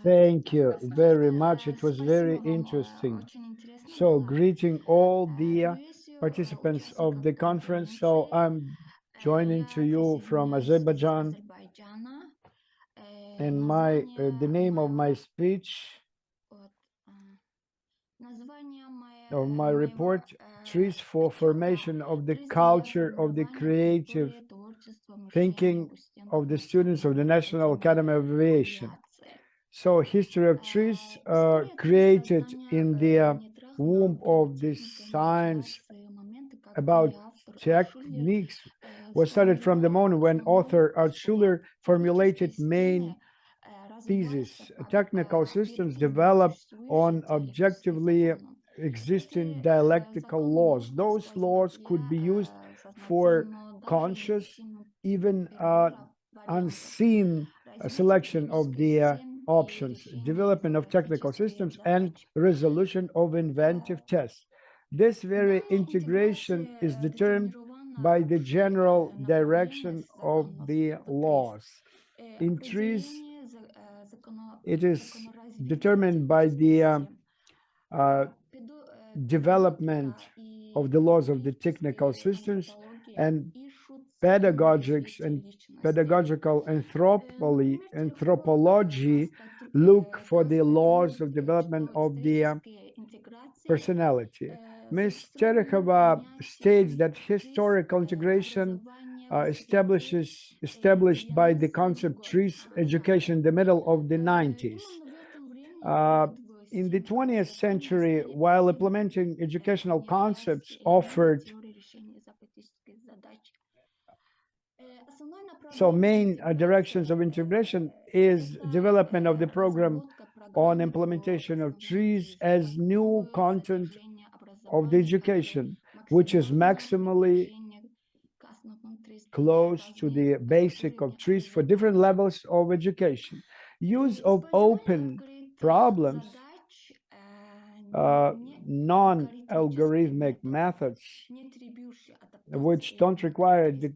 Thank you very much. It was very interesting. So, greeting all the participants of the conference. So, I'm joining to you from Azerbaijan, and the name of my speech of my report, TRIZ for Formation of the Culture of the Creative Thinking of the Students of the National Academy of Aviation. So, history of trees created in the womb of this science about techniques was started from the moment when author Art Schuler formulated main thesis. Technical systems developed on objectively existing dialectical laws. Those laws could be used for conscious, even unseen selection of the options, development of technical systems, and resolution of inventive tests. This very integration is determined by the general direction of the laws. In trees, it is determined by the development of the laws of the technical systems, and pedagogics and pedagogical anthropology look for the laws of development of the personality. Ms. Tereshova states that historical integration established by the concept TRIZ education in the middle of the 90s. In the 20th century, while implementing educational concepts offered main directions of integration is development of the program on implementation of TRIZ as new content of the education, which is maximally close to the basic of TRIZ for different levels of education. Use of open problems, non-algorithmic methods, which don't require the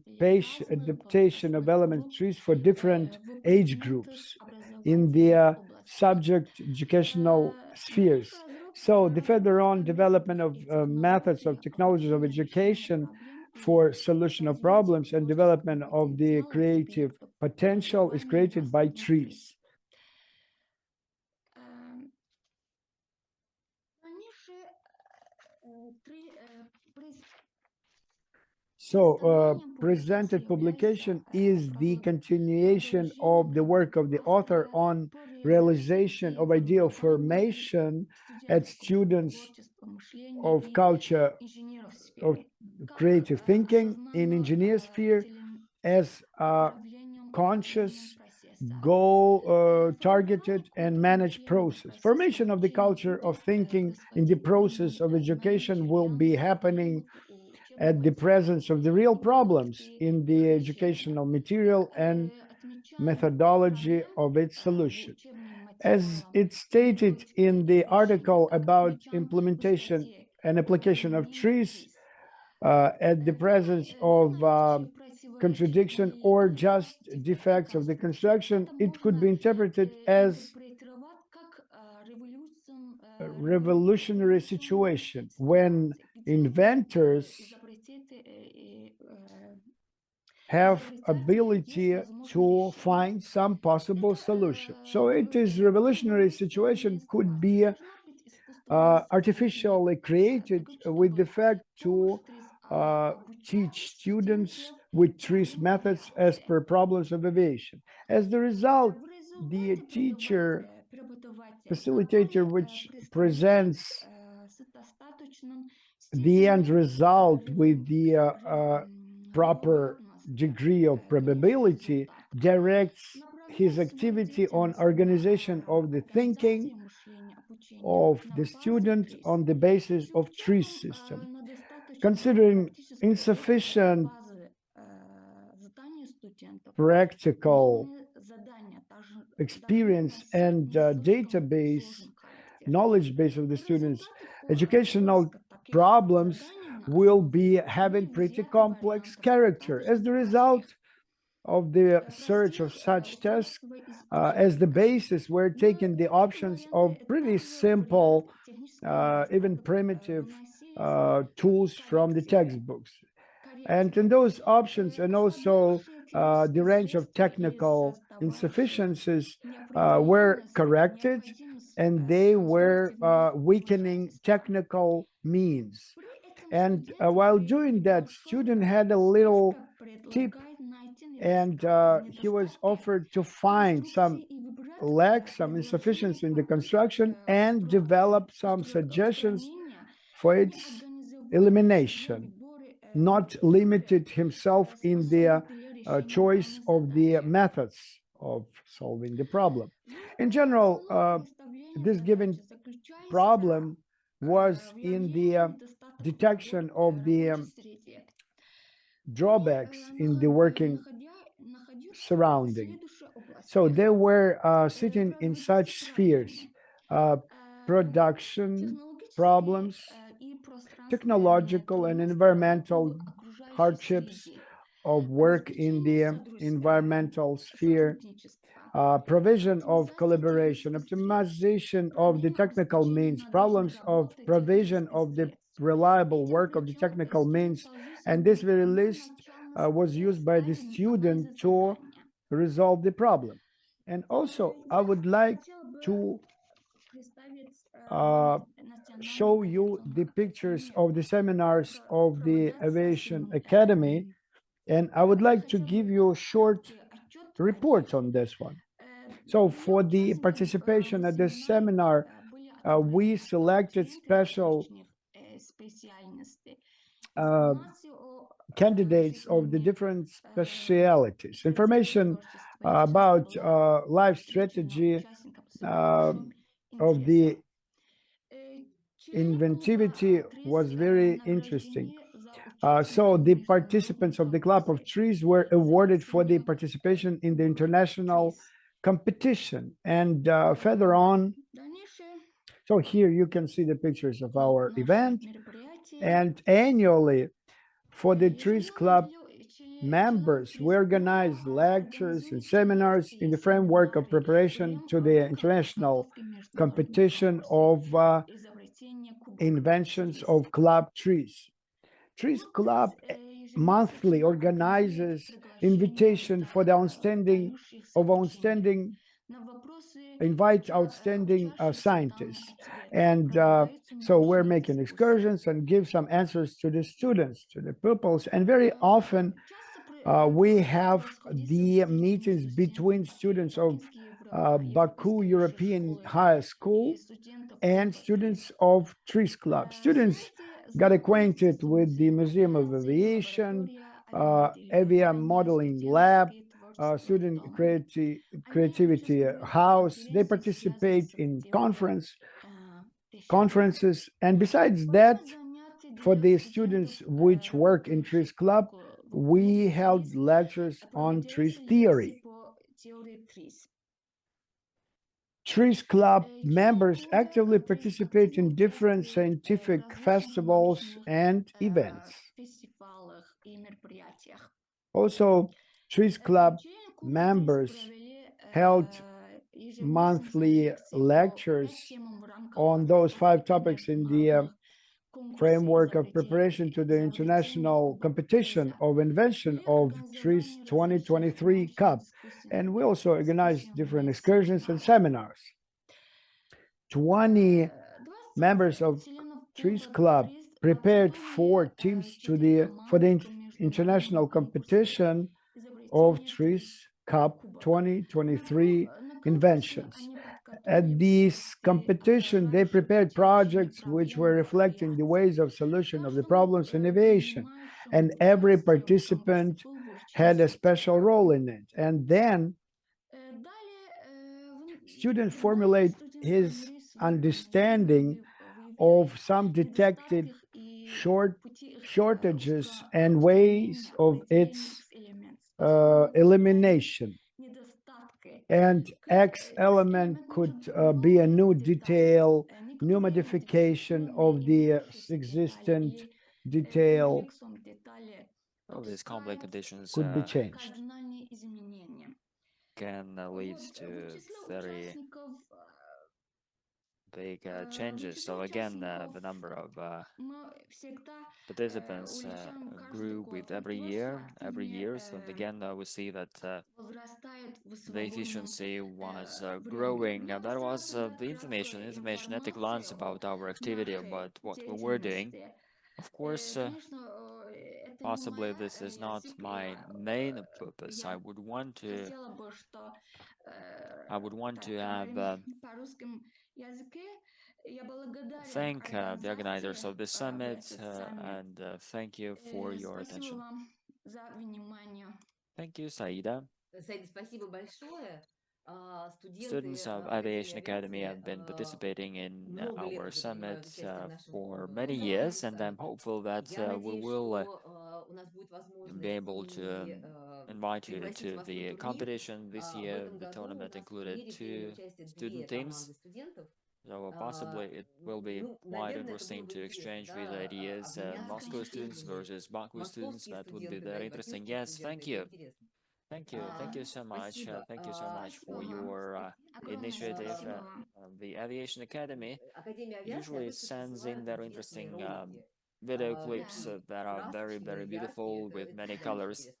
adaptation of element trees for different age groups in the subject educational spheres. So the further on development of methods of technologies of education for solution of problems and development of the creative potential is created by trees. So, presented publication is the continuation of the work of the author on realization of ideal formation at students of culture of creative thinking in engineer sphere as a conscious, goal targeted and managed process. Formation of the culture of thinking in the process of education will be happening at the presence of the real problems in the educational material and methodology of its solution. As it's stated in the article about implementation and application of TRIZ, at the presence of contradiction or just defects of the construction, it could be interpreted as a revolutionary situation when inventors have ability to find some possible solution. So it is revolutionary situation could be artificially created with the fact to teach students with TRIZ methods as per problems of aviation. As the result, the teacher facilitator which presents the end result with the proper degree of probability directs his activity on organization of the thinking of the student on the basis of TRIZ system. Considering insufficient practical experience and database knowledge base of the students, educational problems will be having pretty complex character. As the result, of the search of such tasks as the basis, we're taking the options of pretty simple, even primitive tools from the textbooks. And in those options, and also the range of technical insufficiencies were corrected, and they were weakening technical means. And while doing that, student had a little tip, and he was offered to find some lacks, some insufficiency in the construction, and develop some suggestions for its elimination, not limited himself in the choice of the methods of solving the problem. In general, this given problem was in the detection of the drawbacks in the working surrounding. So they were sitting in such spheres: uh, production problems, technological and environmental hardships of work in the environmental sphere, provision of collaboration, optimization of the technical means, problems of provision of the reliable work of the technical means. And this very list was used by the student to resolve the problem. And also, I would like to show you the pictures of the seminars of the Aviation Academy, and I would like to give you a short report on this one. So for the participation at this seminar, we selected special candidates of the different specialities. Information about life strategy of the inventivity was very interesting. So the participants of the Club of TRIZ were awarded for the participation in the international competition. And further on, so here you can see the pictures of our event. And annually, for the TRIZ Club members, we organize lectures and seminars in the framework of preparation to the international competition of inventions of Club TRIZ. TRIZ Club monthly organizes invitation for the invite outstanding scientists. And so we're making excursions and give some answers to the students, to the pupils. And very often we have the meetings between students of Baku European High School and students of TRIZ Club. Students got acquainted with the Museum of Aviation, Avia Modeling Lab, Student Creativity House. They participate in conferences, and besides that, for the students which work in TRIZ Club, we held lectures on TRIZ theory. TRIZ Club members actively participate in different scientific festivals and events. Also, TRIZ Club members held monthly lectures on those 5 topics in the framework of preparation to the international competition of invention of TRIZ 2023 Cup. And we also organized different excursions and seminars. 20 members of TRIZ Club prepared 4 teams for the international competition of TRIZ Cup 2023 inventions. At this competition, they prepared projects which were reflecting the ways of solution of the problems in aviation, and every participant had a special role in it. And then student formulate his understanding of some detected shortages and ways of its elimination. And X element could be a new detail, new modification of the existent detail, All these complex conditions could be changed. can lead to very big changes. So again, the number of participants grew with every year. So again, we see that the efficiency was growing. That was the information at a glance about our activity, about what we were doing. Of course, possibly this is not my main purpose. I would want to have thank the organizers of this summit and thank you for your attention. Thank you, Saida. Саида, спасибо большое. Students Студенты of Aviation Academy авиации have been participating in много лет our уже summit принимают участие в нашем for many years, and I'm саммите. hopeful that Я we надеюсь, will что у нас будет be возможность able to и invite you пригласить to вас на the турнир. competition this В year. этом The году у tournament нас в included турнире приняли two участие student две teams, команды студентов. so possibly it will be Ну, quite наверное, это было interesting бы to интересно, exchange these да, ideas. обменяться Moscow students впечатлениями. versus Baku students, Московские that would be студенты, да, very и interesting. бакинские Yes, студенты, это интересно. thank you so much. Спасибо. Thank you so much for your initiative. The Aviation Academy Академия авиации usually обычно sends in присылают their интересные interesting ролики, video clips такие that are very, красочные, very яркие. beautiful with Это many всегда colors. интересно.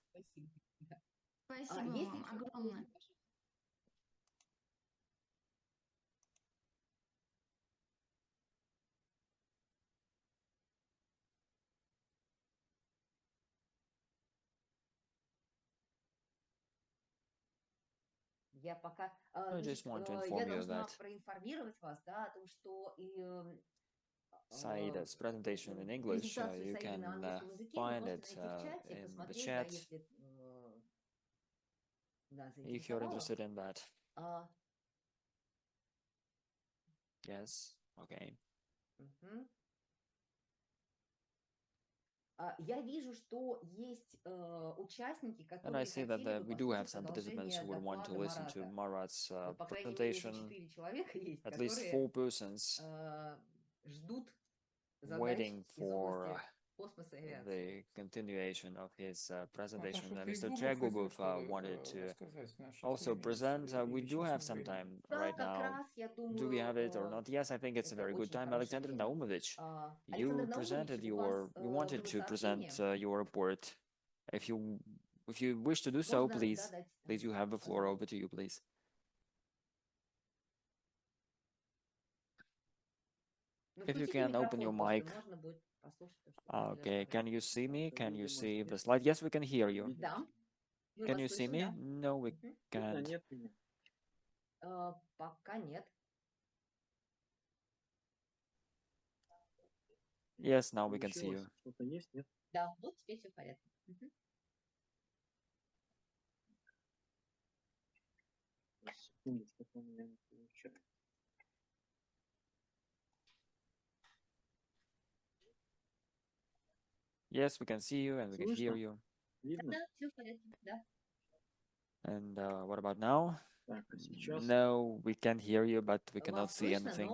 Спасибо. Да. Есть еще вопросы, пожалуйста? Я пока, I just значит, want to я inform you должна that проинформировать вас, да, о том, что и Saida's presentation in English, презентацию you Саиды на can английском языке вы find можете it найти в чате, in the посмотреть, да, chat если да, if you're заинтересовало. interested in that. А, Yes, okay. мгм. Я вижу, что есть участники, And I которые see that хотели бы we do have послушать some participants продолжение who would want to доклада listen to Марата. Marat's По крайней мере, уже presentation. 4 человека есть, At least которые 4 persons ждут задач waiting из for области космоса и авиации. the continuation of his presentation. Наташа, ты и Mr. Google Chegubov хотел wanted to рассказать нашей also делегации, present. We или do сейчас have не some время? time Да, right как now. раз, я Do we have it or думаю, not? Yes, I think it's a это very good очень time. хорошая Alexander тема. Naumovich, Александр you Наумович, presented у вас you wanted было to present сообщение. your report. If you wish to do so, Можно, да, дать. please, you have the floor. Over to you, please. Ну, If you включите can open your микрофон, просто mic. можно будет послушать то, что вы Okay, рассказываете. can you see me? Can you see the slide? Yes, we can hear you. Да, мы Can вас you see слышим, me? да. No, we Мгм. can't. Пока нет. Yes, now we can see you. Да, вот теперь все в порядке. Мгм. Yes, we can see you and we can hear you. Да, все в порядке, да. And what about now? No, we can hear you, but we cannot Вас see слышно, anything.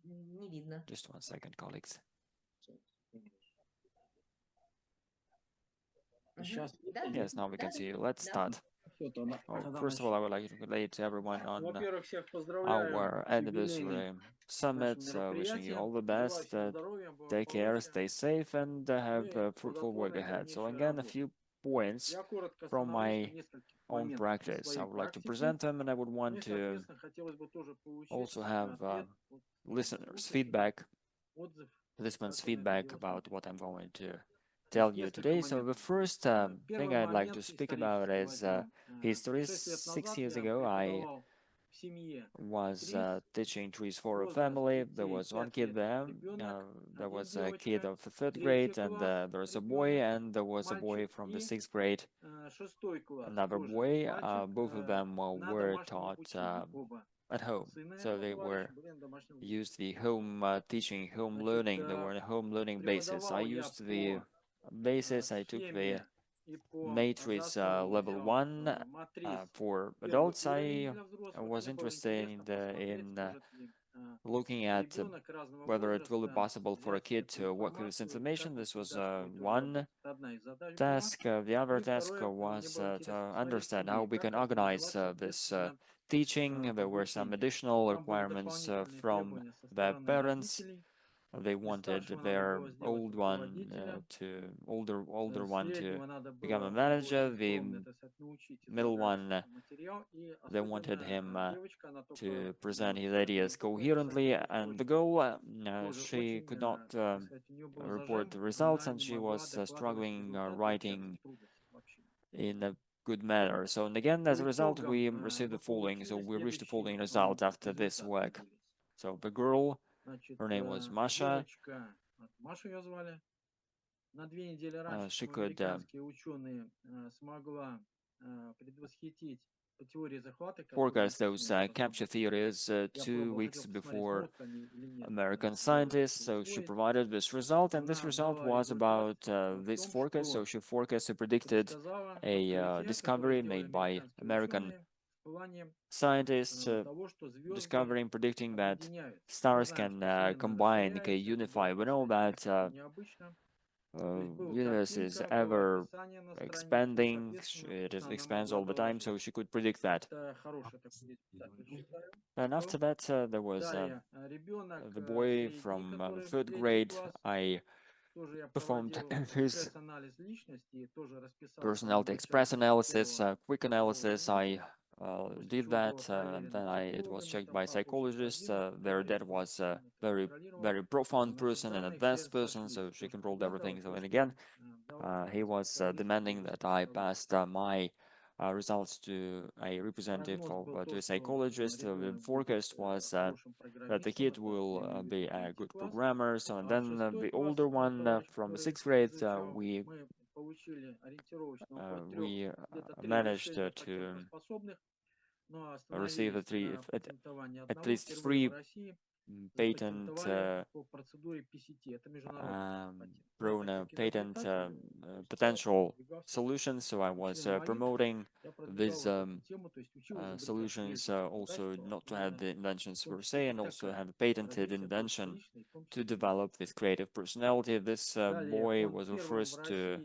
но не видно. Just 1 second, colleagues. Мгм. Да, Yes, now we да, can see you. Let's да. start. Well, first of all, I would like to congratulate everyone on our anniversary summit. Wishing you all the best. Take care, stay safe, and have fruitful work ahead. So again, a few points from my own practice. I would like to present them, and I would want to also have listeners' feedback, participants' feedback about what I'm going to tell you today. So the first thing I'd like to speak about is history. 6 years ago, I was teaching TRIZ for a family. There was one kid there. There was a kid of the 3rd grade, and there was a boy, and there was a boy from the 6th grade. Another boy. Both of them were taught at home. So they were used the home teaching, home learning. They were on a home learning basis. I used the basis. I took the matrix level 1 for adults. I was interested in looking at whether it will be possible for a kid to work with this information. This was one task. The other task was to understand how we can organize this teaching. There were some additional requirements from their parents. They wanted their older one to become a manager. The middle one, they wanted him to present his ideas coherently, and the girl, she could not report the results, and she was struggling writing in a good manner. So, and again, as a result, we received the following. So we reached the following result after this work. So the girl, her name was Masha. She could forecast those capture theories 2 weeks before American scientists. So she provided this result, and this result was about this forecast. So she forecasted, predicted a discovery made by American scientists, discovering, predicting that stars can combine, can unify. We know that universe is ever expanding. It expands all the time, so she could predict that. And after that, there was the boy from the third grade. I performed his personality express analysis, quick analysis. I did that, and then it was checked by psychologists. Their dad was a very profound person, an advanced person, so she controlled everything. So, and again, he was demanding that I passed my results to a representative of to a psychologist. The forecast was that the kid will be a good programmer. So, and then the older one from the sixth grade, we managed to receive at least three patent patent potential solutions. So I was promoting these solutions, also not to have the inventions per se, and also have a patented invention to develop this creative personality. This boy was the first to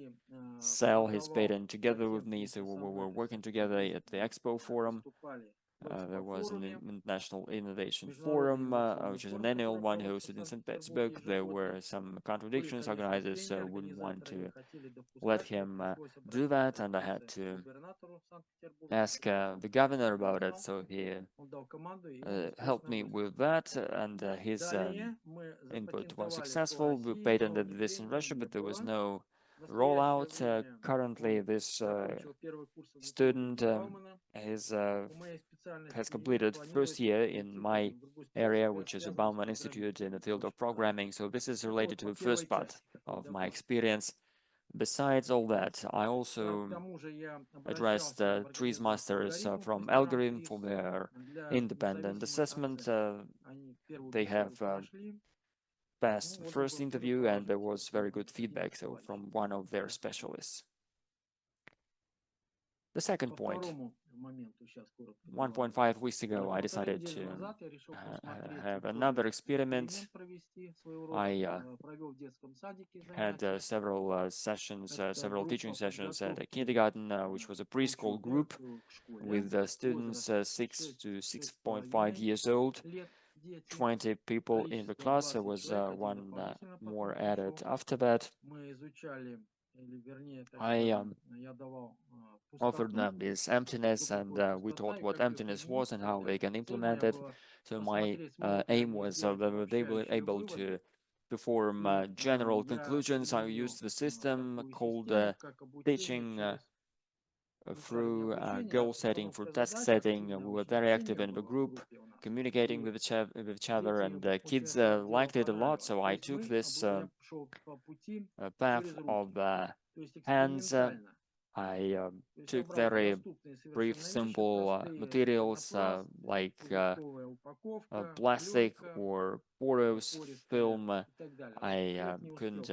sell his patent together with me, so we were working together at the Expo Forum. There was an International Innovation Forum, which is an annual one hosted in St. Petersburg. There were some contradictions. Organizers wouldn't want to let him do that, and I had to ask the governor about it. So he helped me with that, and his input was successful. We patented this in Russia, but there was no rollout. Currently, this student has completed first year in my area, which is a Bauman Institute in the field of programming. So this is related to the first part of my experience. Besides all that, I also addressed TRIZ masters from algorithm for their independent assessment. They have passed the first interview, and there was very good feedback from one of their specialists. The second point, 1.5 weeks ago, I decided to have another experiment. I had several sessions, several teaching sessions at a kindergarten, which was a preschool group with students 6 to 6.5 years old. 20 people in the class. There was one more added after that. I offered them this emptiness, and we taught what emptiness was and how they can implement it. So my aim was whether they were able to perform general conclusions. I used the system called teaching through goal setting, for task setting. We were very active in the group, communicating with each other, and kids liked it a lot. So I took this path of hands. I took very brief, simple materials like plastic or porous film. I couldn't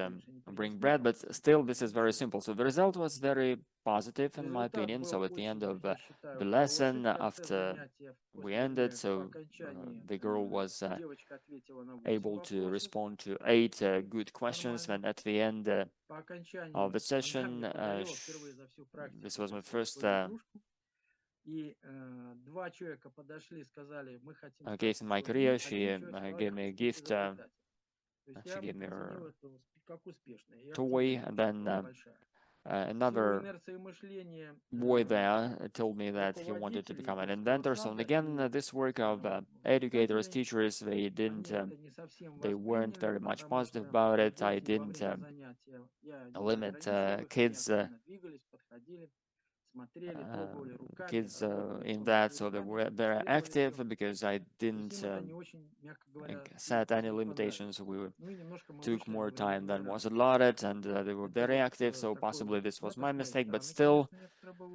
bring bread, but still this is very simple. So the result was very positive in my opinion. So at the end of the lesson, after we ended, so the girl was able to respond to 8 good questions, and at the end of the session, this was my first case in my career. She gave me a gift. She gave me her toy, and then another boy there told me that he wanted to become an inventor. So again, this work of educators, teachers, they weren't very much positive about it. I didn't limit kids in that, so they were very active because I didn't set any limitations. We took more time than was allotted, and they were very active, so possibly this was my mistake, but still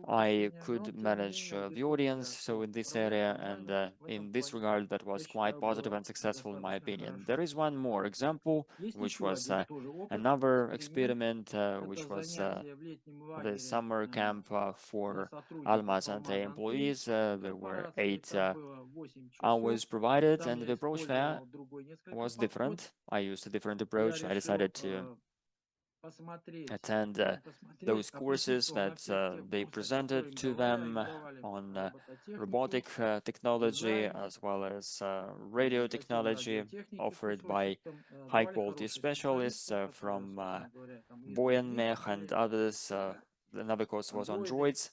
I could manage the audience, so in this area, and in this regard, that was quite positive and successful in my opinion. There is one more example, which was another experiment, which was the summer camp for Alma-Ante employees. There were 8 hours provided, and the approach there was different. I used a different approach. I decided to attend those courses that they presented to them on robotic technology as well as radio technology offered by high quality specialists from Boyan and others. Another course was on droids,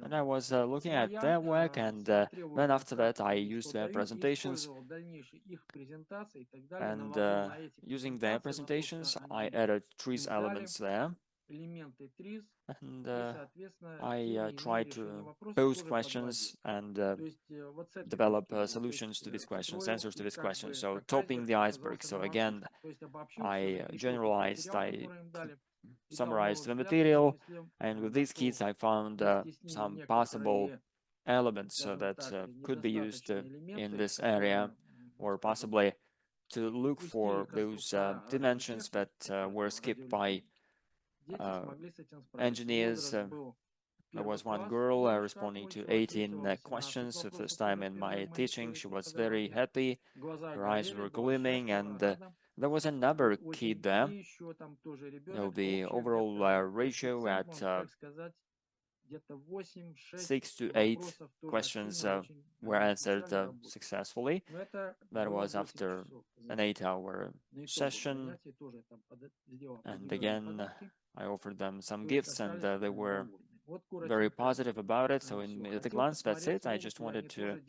and I was looking at their work, and then after that I used their presentations, and using their presentations I added TRIZ elements there, and I tried to pose questions and develop solutions to these questions, answers to these questions. So topping the iceberg. So again, I generalized, I summarized the material, and with these kits I found some possible elements that could be used in this area, or possibly to look for those dimensions that were skipped by engineers. There was one girl responding to 18 questions the first time in my teaching. She was very happy, her eyes were gleaming, and there was another kid there. The overall ratio at 6 to 8 questions were answered successfully. That was after an 8-hour session, and again I offered them some gifts, and they were very positive about it. So at a glance, that's it. I just wanted to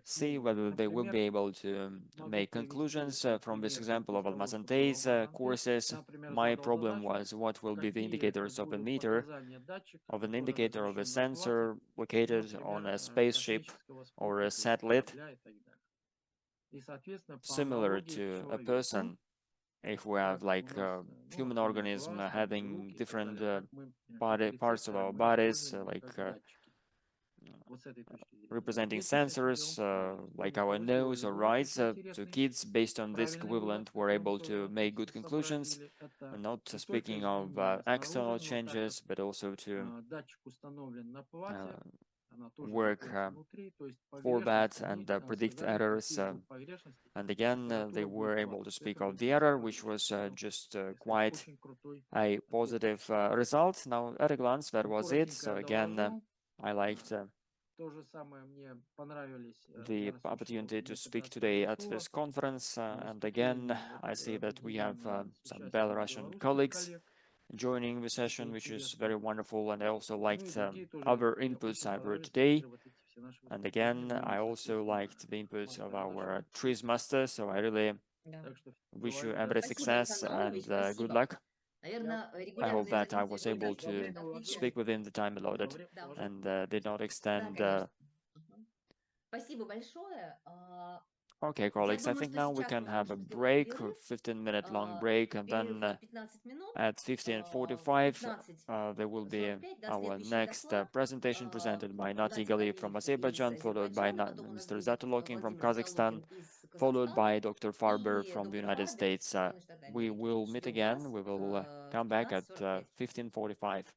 see whether they will be able to make conclusions from this example of Almazante's courses. My problem was what will be the indicators of a meter, of an indicator of a sensor located on a spaceship or a satellite, similar to a person. If we have like human organism having different parts of our bodies, like representing sensors, like our nose or eyes, so kids based on this equivalent were able to make good conclusions, not speaking of external changes, but also to work for that and predict errors. And again, they were able to speak of the error, which was just quite a positive result. Now, at a glance, that was it. So again, I liked the opportunity to speak today at this conference. And again, I see that we have some Belarusian colleagues joining the session, which is very wonderful. And I also liked other inputs I've heard today. And again, I also liked the inputs of our TRIZ master. So I really wish you every success and good luck. I hope that I was able to speak within the time allotted and did not extend. Okay, colleagues, I think now we can have a break, a 15-minute long break, and then at 15:45 there will be our next presentation presented by Nati Gali from Azerbaijan, followed by Mr. Zatolokin from Kazakhstan, followed by Dr. Farber from the United States. We will meet again. We will come back at 15:45.